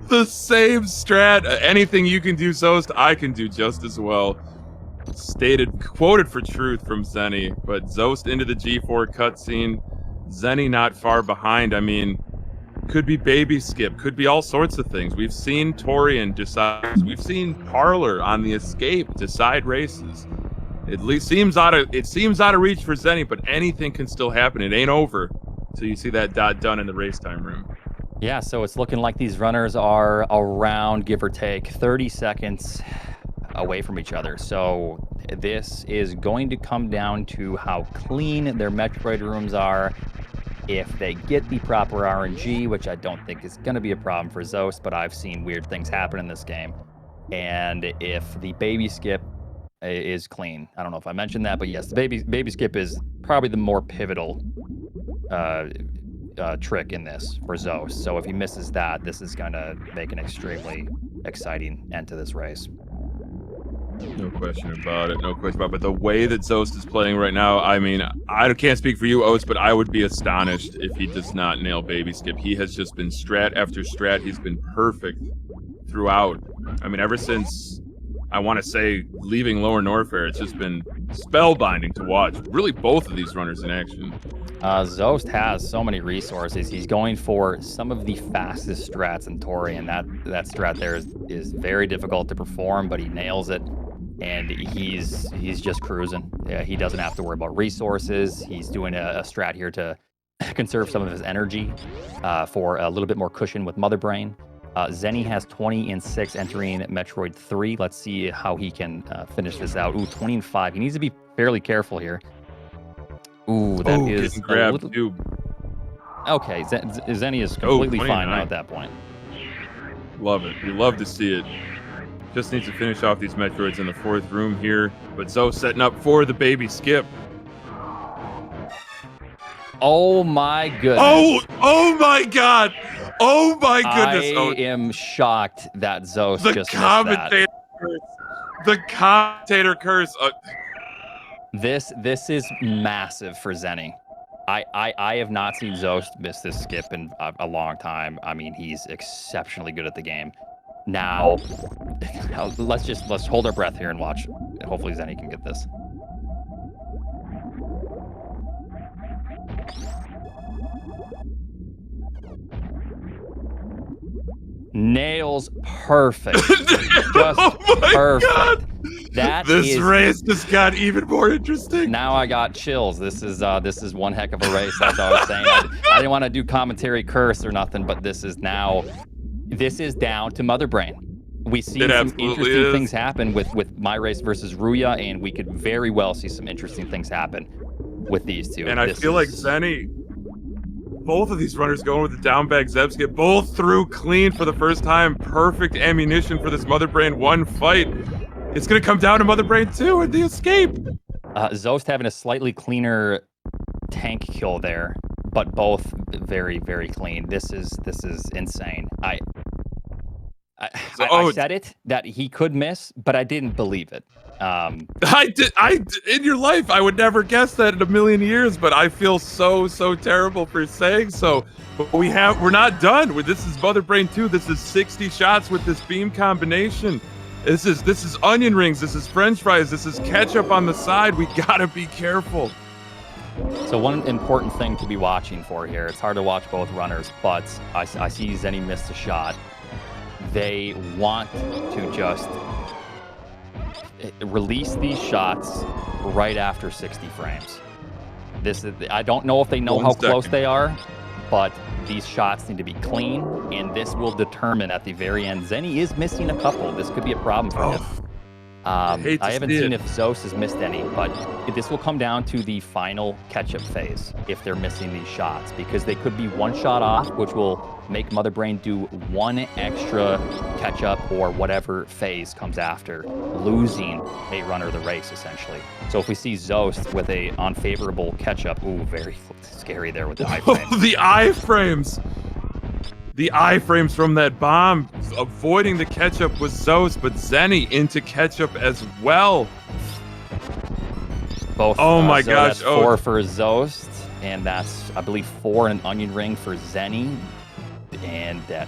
The same strat. Anything you can do, Zoast, I can do just as well. Quoted for truth from Zeni, but Zoast into the G4 cutscene. Zeni not far behind. I mean, could be baby skip, could be all sorts of things. We've seen Torian decide. We've seen Parlor on the escape decide races. It seems out of reach for Zeni, but anything can still happen. It ain't over till you see that dot done in the race time room. Yeah, so it's looking like these runners are around, give or take, 30 seconds away from each other. So this is going to come down to how clean their Metroid rooms are. If they get the proper RNG, which I don't think is going to be a problem for Zoast, but I've seen weird things happen in this game. And if the baby skip is clean, I don't know if I mentioned that, but yes, the baby skip is probably the more pivotal trick in this for Zoast. So if he misses that, this is going to make an extremely exciting end to this race. No question about it. No question about it. But the way that Zoast is playing right now, I mean, I can't speak for you, Oats, but I would be astonished if he does not nail baby skip. He has just been strat after strat. He's been perfect throughout. I mean, ever since, I want to say, leaving Lower Norfair, it's just been spellbinding to watch. Really, both of these runners in action. Zoast has so many resources. He's going for some of the fastest strats in Torian. That strat there is very difficult to perform, but he nails it. And he's just cruising. Yeah, he doesn't have to worry about resources. He's doing a strat here to conserve some of his energy for a little bit more cushion with Mother Brain. Zeni has 20 and 6 entering Metroid 3. Let's see how he can finish this out. Ooh, 20 and 5. He needs to be fairly careful here. Ooh, that is grabbed too. Okay, Zeni is completely fine now at that point. Love it. You love to see it. Just needs to finish off these Metroids in the 4th room here. But Zoe setting up for the baby skip. Oh my goodness. Oh my god. Oh my goodness. I am shocked that Zoast just commentator curse. The commentator curse. This is massive for Zeni. I have not seen Zoast miss this skip in a long time. I mean, he's exceptionally good at the game. Now, let's hold our breath here and watch. Hopefully Zeni can get this. Nails perfect. Just perfect. God. This race just got even more interesting. Now I got chills. This is one heck of a race. As I was saying, I didn't want to do commentary curse or nothing, but this is down to Mother Brain. We see some interesting things happen with my race versus Ruya, and we could very well see some interesting things happen with these two. And I feel like Zeni, both of these runners going with the down bag Zeb skip, both through clean for the first time. Perfect ammunition for this Mother Brain 1 fight. It's going to come down to Mother Brain 2 and the escape. Zoast having a slightly cleaner tank kill there, but both very, very clean. This is insane. I said it that he could miss, but I didn't believe it. I in your life, I would never guess that in a million years, but I feel so terrible for saying so. But we're not done. This is Mother Brain 2. This is 60 shots with this beam combination. This is onion rings. This is French fries. This is ketchup on the side. We gotta be careful. So one important thing to be watching for here. It's hard to watch both runners, but I see Zeni missed a shot. They want to just release these shots right after 60 frames. I don't know if they know how close they are, but these shots need to be clean, and this will determine at the very end. Zeni is missing a couple. This could be a problem for him. I hate I to haven't see seen it. if Zoast has missed any, but this will come down to the final catch-up phase if they're missing these shots, because they could be one shot off, which will make Mother Brain do one extra catch-up or whatever phase comes after, losing a runner of the race, essentially. So if we see Zoast with a unfavorable catch-up, ooh, very scary there with the iframes. The iframes! The iframes from that bomb, avoiding the catch-up with Zoast, but Zeni into catch-up as well. Both. Oh my so gosh! That's 4 for Zoast, and that's, I believe, 4 in an onion ring for Zeni. And that.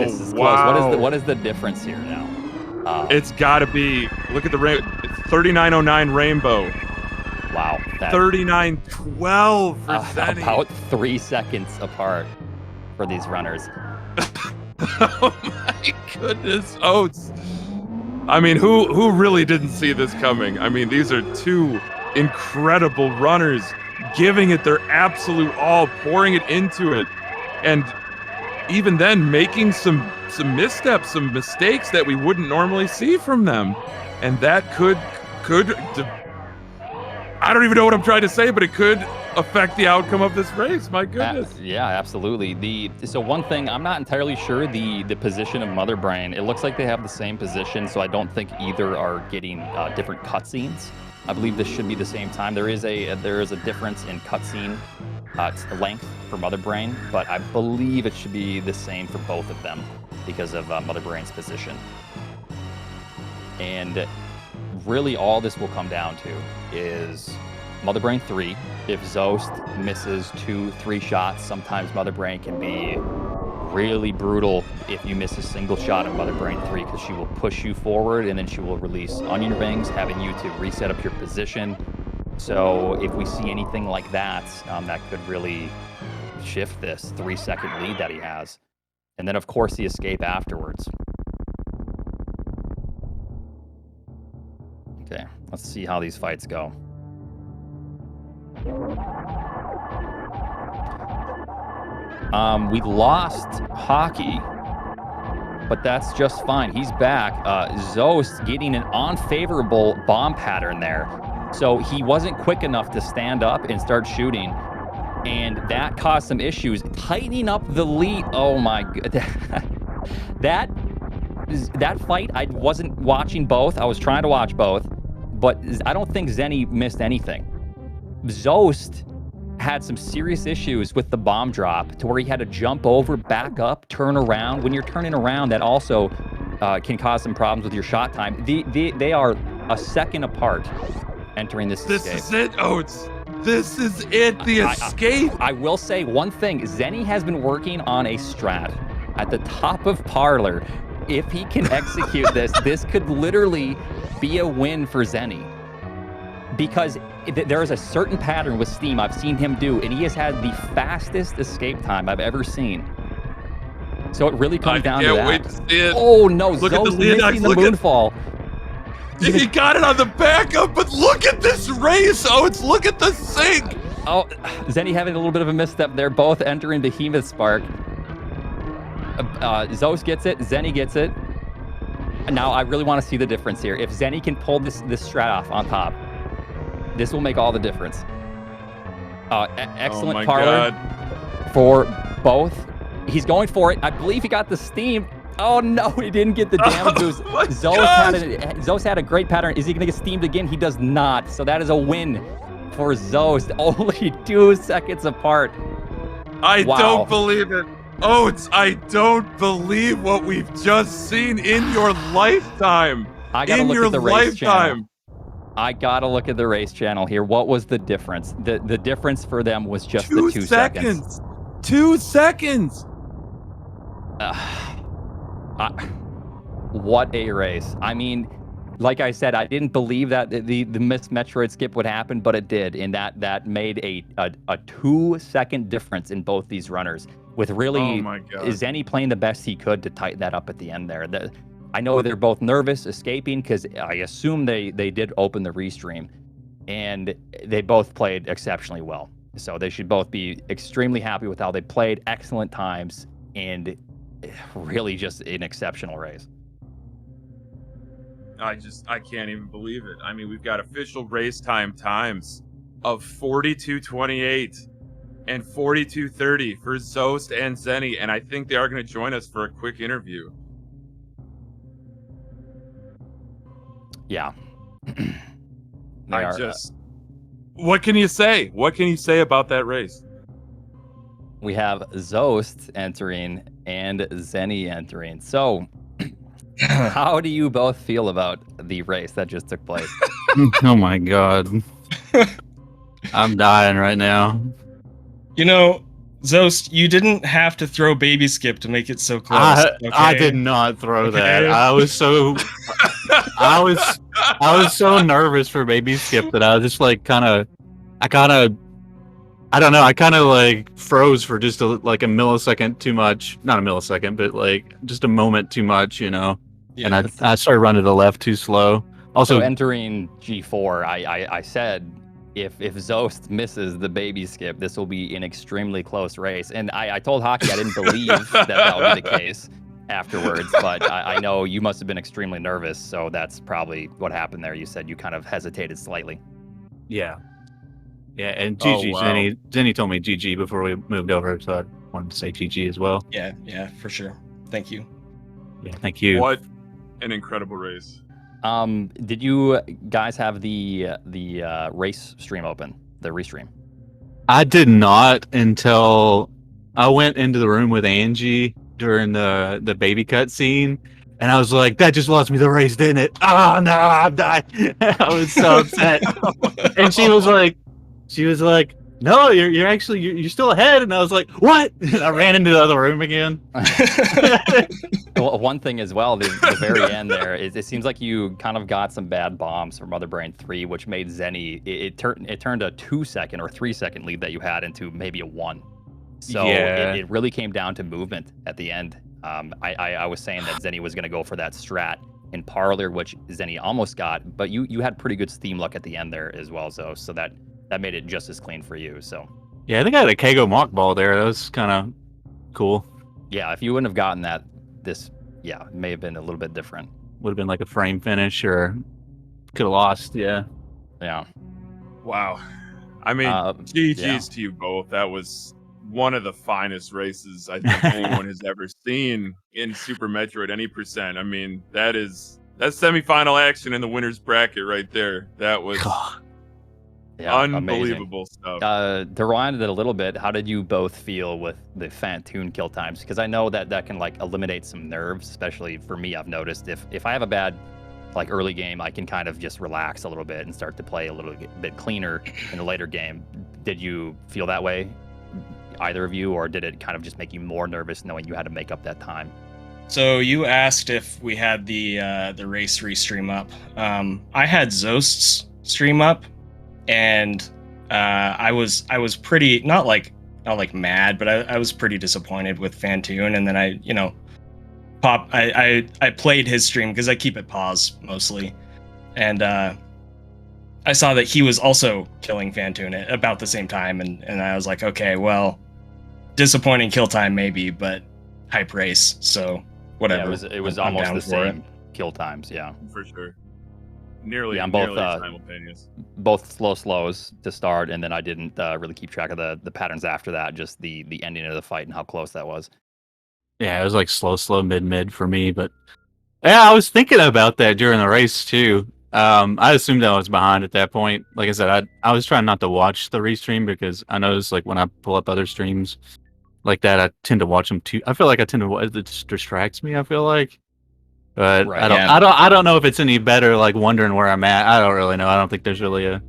This is wow! Close. What is the difference here now? It's got to be. Look at the it's 3909 rainbow. Wow. 3912 for Zeni. About 3 seconds apart for these runners. Oh my goodness, Oats. I mean, who really didn't see this coming? I mean, these are two incredible runners giving it their absolute all, pouring it into it, and even then making some missteps, some mistakes that we wouldn't normally see from them. And that could I don't even know what I'm trying to say, but it could affect the outcome of this race. My goodness. Yeah, absolutely. So one thing, I'm not entirely sure the position of Mother Brain. It looks like they have the same position, so I don't think either are getting different cutscenes. I believe this should be the same time. There is a difference in cutscene length for Mother Brain, but I believe it should be the same for both of them because of Mother Brain's position. And really all this will come down to is Mother Brain 3. If Zoast misses 2-3 shots, sometimes Mother Brain can be really brutal if you miss a single shot of Mother Brain 3, because she will push you forward and then she will release onion rings, having you to reset up your position. So if we see anything like that, that could really shift this 3-second lead that he has. And then, of course, the escape afterwards. Okay, let's see how these fights go. We lost Hockey, but that's just fine. He's back. Zoast getting an unfavorable bomb pattern there. So he wasn't quick enough to stand up and start shooting, and that caused some issues, tightening up the lead. Oh my god. That fight, I wasn't watching both. I was trying to watch both, but I don't think Zeni missed anything. Zoast had some serious issues with the bomb drop to where he had to jump over, back up, turn around. When you're turning around, that also can cause some problems with your shot time. They are a second apart entering this escape. This is it, Oats. This is it, the escape. I will say one thing. Zeni has been working on a strat at the top of Parlor. If he can execute this could literally be a win for Zeni. Because there is a certain pattern with Steam I've seen him do, and he has had the fastest escape time I've ever seen. So it really comes down to that. I can't wait to see it. Oh no, look Zoast missing the moonfall. He got it on the backup, but look at this race, Oats. Look at the sink. Oh, Zeni having a little bit of a misstep there, both entering Behemoth Spark. Zoast gets it, Zeni gets it. Now I really want to see the difference here. If Zeni can pull this strat off on top, this will make all the difference. Excellent Parlor for both. He's going for it. I believe he got the steam. Oh no, he didn't get the damage boost. Zoast had a great pattern. Is he going to get steamed again? He does not. So that is a win for Zoast. Only 2 seconds apart. I don't believe it. Oats, I don't believe what we've just seen in your lifetime. I gotta look at the race channel. I gotta look at the race channel here. What was the difference? The difference for them was just the 2 seconds. 2 seconds. What a race. I mean, like I said, I didn't believe that the missed Metroid skip would happen, but it did. And that made a 2-second difference in both these runners. With really, Zeni playing the best he could to tighten that up at the end there. I know they're both nervous escaping because I assume they did open the restream, and they both played exceptionally well. So they should both be extremely happy with how they played, excellent times, and really just an exceptional race. I can't even believe it. I mean, we've got official race times of 42:28 and 42:30 for Zoast and Zeni, and I think they are going to join us for a quick interview. Yeah. What can you say? What can you say about that race? We have Zoast entering and Zeni entering. So, how do you both feel about the race that just took place? Oh my god. I'm dying right now. You know, Zoast, you didn't have to throw baby skip to make it so close. I did not throw that. I was so I was so nervous for baby skip that I was just like I don't know, I kind of like froze for just like a millisecond too much. Not a millisecond, but like just a moment too much, you know. Yeah. And I started running to the left too slow. Also, so entering G4, I said if Zoast misses the baby skip, this will be an extremely close race. And I told Hockey I didn't believe that would be the case afterwards, but I know you must have been extremely nervous, so that's probably what happened there. You said you kind of hesitated slightly. Yeah. Yeah, and GG, wow. Zeni told me GG before we moved over, so I wanted to say GG as well. Yeah, for sure. Thank you. Yeah, thank you. What an incredible race. Did you guys have the race stream open, the restream? I did not until I went into the room with Angie during the baby cut scene, and I was like, that just lost me the race, didn't it? Oh no, I'm dying. I was so upset. And she was like, no, you're still ahead. And I was like, what? And I ran into the other room again. Well, one thing as well, the very end there, it seems like you kind of got some bad bombs from Mother Brain 3, which made Zeni, it turned a 2-second or 3-second lead that you had into maybe a 1. So yeah. It really came down to movement at the end. I was saying that Zeni was going to go for that strat in Parlor, which Zeni almost got, but you had pretty good Steam luck at the end there as well, so that made it just as clean for you. So yeah, I think I had a Kago mock ball there. That was kind of cool. Yeah, if you wouldn't have gotten that, it may have been a little bit different. Would have been like a frame finish, or could have lost. Yeah. Wow. I mean, GG's to you both. That was one of the finest races I think anyone has ever seen in Super Metroid any percent. I mean, that's semifinal action in the winner's bracket right there. That was unbelievable stuff. To rewind it a little bit, how did you both feel with the Phantoon kill times? Because I know that can like eliminate some nerves, especially for me. I've noticed if I have a bad like early game, I can kind of just relax a little bit and start to play a little bit cleaner in the later game. Did you feel that way, either of you, or did it kind of just make you more nervous knowing you had to make up that time? So you asked if we had the race restream up. I had Zoast's stream up, and I was pretty not like mad, but I was pretty disappointed with Phantoon. And then I played his stream because I keep it paused mostly, and I saw that he was also killing Phantoon at about the same time, and I was like, okay, well, disappointing kill time maybe, but hype race, so whatever. Yeah, it was almost the same kill times, yeah, for sure. Nearly simultaneous. Both slows to start, and then I didn't really keep track of the patterns after that, just the ending of the fight and how close that was. Yeah, it was like slow, mid for me, but yeah, I was thinking about that during the race too. I assumed I was behind at that point. Like I said, I was trying not to watch the restream because I noticed like when I pull up other streams like that, I tend to watch them too. I feel like it just distracts me. I feel like. But right, I don't know if it's any better, like wondering where I'm at. I don't really know. I don't think there's really a,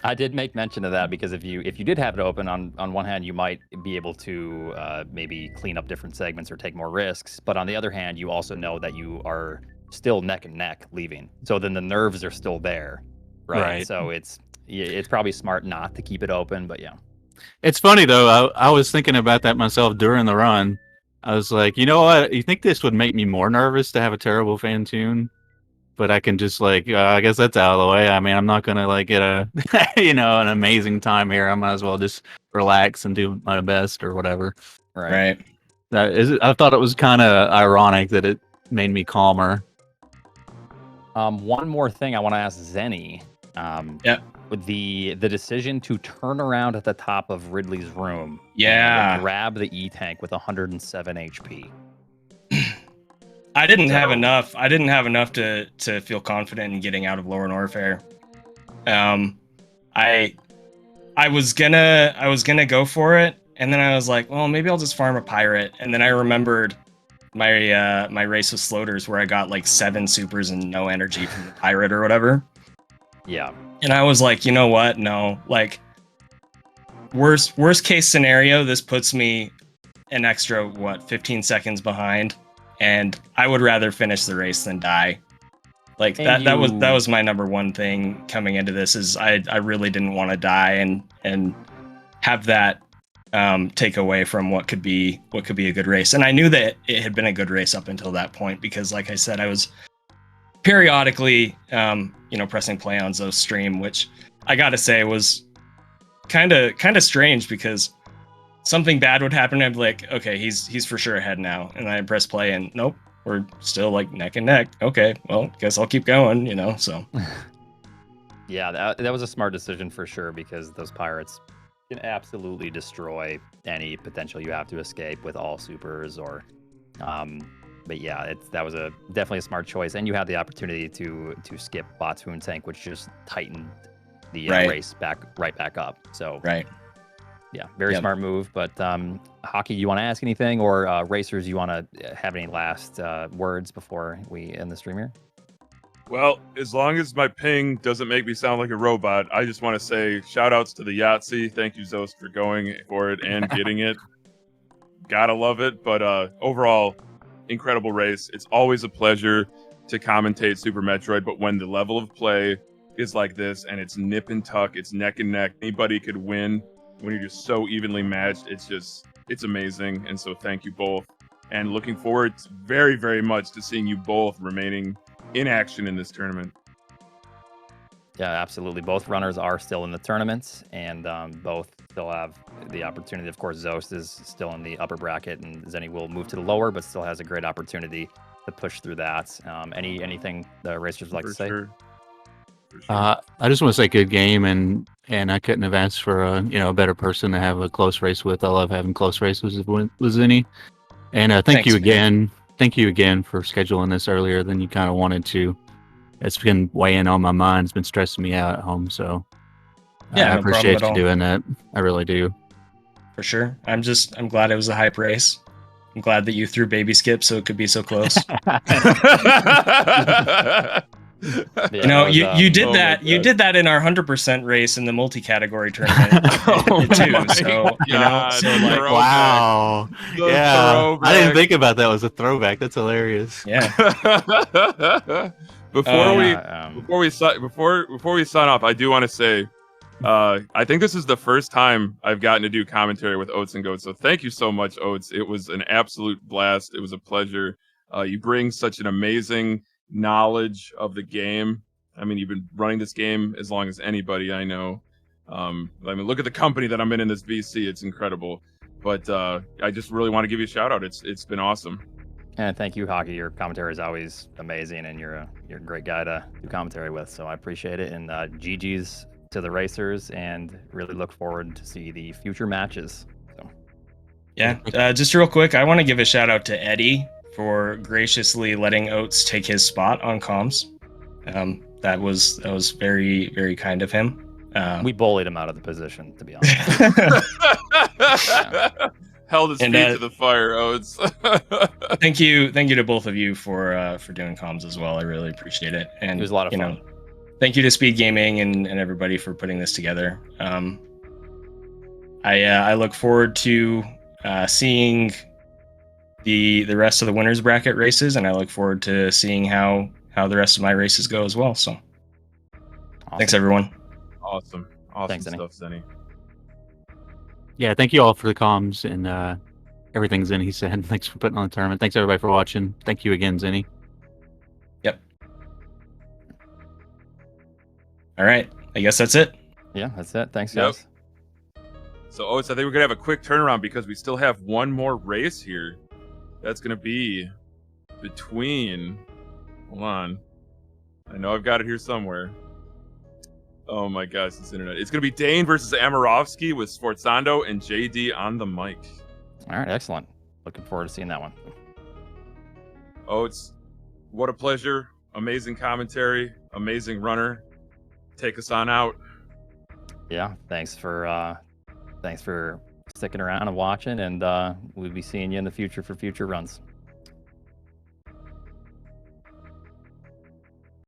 I did make mention of that because if you did have it open, on one hand, you might be able to maybe clean up different segments or take more risks. But on the other hand, you also know that you are still neck and neck leaving. So then the nerves are still there, right? So it's probably smart not to keep it open, but yeah. It's funny though. I was thinking about that myself during the run. I was like, you know what? You think this would make me more nervous to have a terrible Phantoon? But I can just like, I guess that's out of the way. I mean, I'm not gonna like get a, an amazing time here. I might as well just relax and do my best or whatever. Right. I thought it was kind of ironic that it made me calmer. One more thing I want to ask Zeni. Yeah. With the decision to turn around at the top of Ridley's room. Yeah. And grab the E-tank with 107 HP. I didn't have enough. I didn't have enough to feel confident in getting out of Lower Norfair. I was gonna go for it, and then I was like, well, maybe I'll just farm a pirate. And then I remembered my race with Sloaters where I got like 7 supers and no energy from the pirate or whatever. Yeah. And I was like, you know what? No, like worst case scenario, this puts me an extra 15 seconds behind, and I would rather finish the race than die. Like that was my number one thing coming into this, is I really didn't want to die and have that take away from what could be a good race. And I knew that it had been a good race up until that point, because like I said, I was periodically pressing play on Zoast stream, which I gotta say was kind of strange, because something bad would happen and I'd be like, okay, he's for sure ahead now, and I'd press play and nope, we're still like neck and neck. Okay, well, guess I'll keep going, so. Yeah, that was a smart decision for sure, because those pirates can absolutely destroy any potential you have to escape with all supers or but yeah, that was definitely a smart choice, and you had the opportunity to skip Phantoon tank, which just tightened the race right back up. So yeah, very smart move. But Hockey, you want to ask anything, or Racers, you want to have any last words before we end the stream here? Well, as long as my ping doesn't make me sound like a robot, I just want to say shout outs to the Yahtzee. Thank you, Zoast, for going for it and getting it. Gotta love it. But overall, incredible race. It's always a pleasure to commentate Super Metroid, but when the level of play is like this and it's nip and tuck, it's neck and neck, anybody could win when you're just so evenly matched. It's amazing. And so thank you both. And looking forward very, very much to seeing you both remaining in action in this tournament. Yeah, absolutely. Both runners are still in the tournaments, and both still have the opportunity. Of course, Zoast is still in the upper bracket, and Zeni will move to the lower, but still has a great opportunity to push through that. Anything the Racers would like to say? Sure. I just want to say good game, and I couldn't have asked for a better person to have a close race with. I love having close races with Zeni. And thank you again. Man. Thank you again for scheduling this earlier than you kind of wanted to. It's been weighing on my mind. It's been stressing me out at home. So I appreciate you doing that. I really do. For sure. I'm glad it was a hype race. I'm glad that you threw baby skip so it could be so close. You did that. You did that in our 100% race in the multi-category tournament too. So wow, yeah. I didn't think about that as a throwback. That's hilarious. Yeah. Before we sign off, I do want to say, I think this is the first time I've gotten to do commentary with Oats and Goats. So thank you so much, Oats. It was an absolute blast. It was a pleasure. You bring such an amazing knowledge of the game. I mean, you've been running this game as long as anybody I know. I mean, look at the company that I'm in this VC. It's incredible. But I just really want to give you a shout out. It's been awesome. And thank you, Hockey. Your commentary is always amazing, and you're a great guy to do commentary with. So I appreciate it. And GG's to the Racers, and really look forward to see the future matches. So. Yeah, just real quick, I want to give a shout out to Eddie for graciously letting Oats take his spot on comms. That was very, very kind of him. We bullied him out of the position, to be honest. Held his feet to the fire, Oats. Thank you to both of you for doing comms as well. I really appreciate it. And it was a lot of fun. Thank you to SpeedGaming and everybody for putting this together. I look forward to seeing the rest of the winners bracket races, and I look forward to seeing how the rest of my races go as well. So Thanks everyone. Awesome Thanks, stuff, Zeni. Yeah, thank you all for the comms and everything Zeni said. Thanks for putting on the tournament. Thanks everybody for watching. Thank you again, Zeni. Yep. All right, I guess that's it. Yeah, that's it. Thanks, guys. So Oats, I think we're gonna have a quick turnaround because we still have one more race here. That's gonna be between, hold on, I know I've got it here somewhere. Oh my gosh, this internet. It's going to be Dane versus Amorovsky with Sforzando and JD on the mic. All right, excellent. Looking forward to seeing that one. Oh, what a pleasure. Amazing commentary. Amazing runner. Take us on out. Yeah, thanks for sticking around and watching, and we'll be seeing you in the future for future runs.